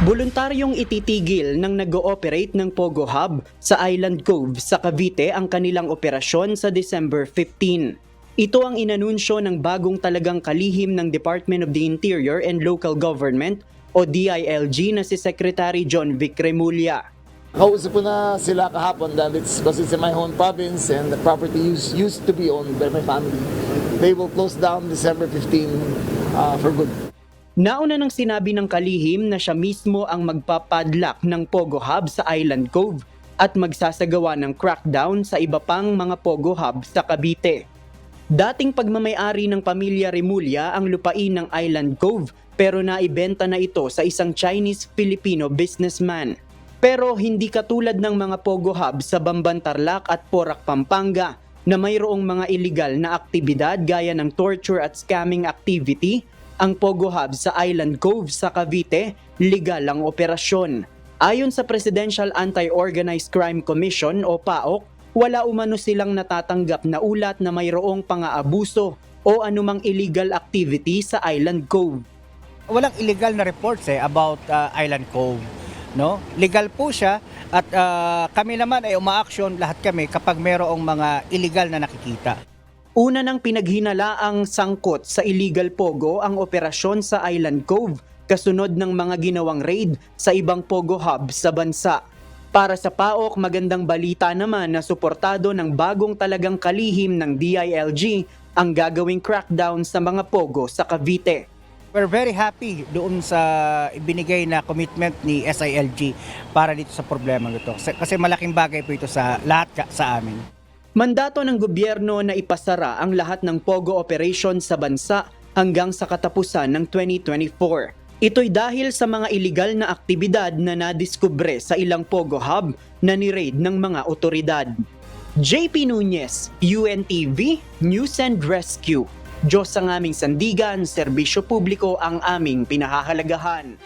Voluntaryong ititigil ng nag-ooperate ng Pogo Hub sa Island Cove sa Cavite ang kanilang operasyon sa December 15. Ito ang inanunsyo ng bagong talagang kalihim ng Department of the Interior and Local Government o DILG na si Secretary John Vic Remulla. Kausap ko na sila kahapon dahil because it's in my home province and the property used to be owned by my family. They will close down December 15 for good. Nauna nang sinabi ng kalihim na siya mismo ang magpapadlock ng Pogo Hub sa Island Cove at magsasagawa ng crackdown sa iba pang mga Pogo Hub sa Cavite. Dating pagmamayari ng pamilya Remulla ang lupain ng Island Cove pero naibenta na ito sa isang Chinese-Filipino businessman. Pero hindi katulad ng mga Pogo Hub sa Bamban Tarlac at Porac, Pampanga na mayroong mga illegal na aktibidad gaya ng torture at scamming activity. Ang Pogo Hub sa Island Cove sa Cavite, legal ang operasyon. Ayon sa Presidential Anti-Organized Crime Commission o PAOC, wala umano silang natatanggap na ulat na mayroong pang-aabuso o anumang illegal activity sa Island Cove. Walang illegal na reports about Island Cove. No? Legal po siya at kami naman ay uma-action lahat kami kapag mayroong mga illegal na nakikita. Una nang pinaghinalaang sangkot sa illegal pogo ang operasyon sa Island Cove kasunod ng mga ginawang raid sa ibang Pogo Hub sa bansa. Para sa PAOK, magandang balita naman na suportado ng bagong talagang kalihim ng DILG ang gagawing crackdown sa mga Pogo sa Cavite. We're very happy doon sa ibinigay na commitment ni SILG para dito sa problema nito. Kasi malaking bagay po ito sa lahat sa amin. Mandato ng gobyerno na ipasara ang lahat ng Pogo operation sa bansa hanggang sa katapusan ng 2024. Ito'y dahil sa mga iligal na aktibidad na nadiskubre sa ilang Pogo Hub na ni-raid ng mga otoridad. JP Nunez, UNTV, News and Rescue. Diyos ang aming sandigan, serbisyo publiko ang aming pinahahalagahan.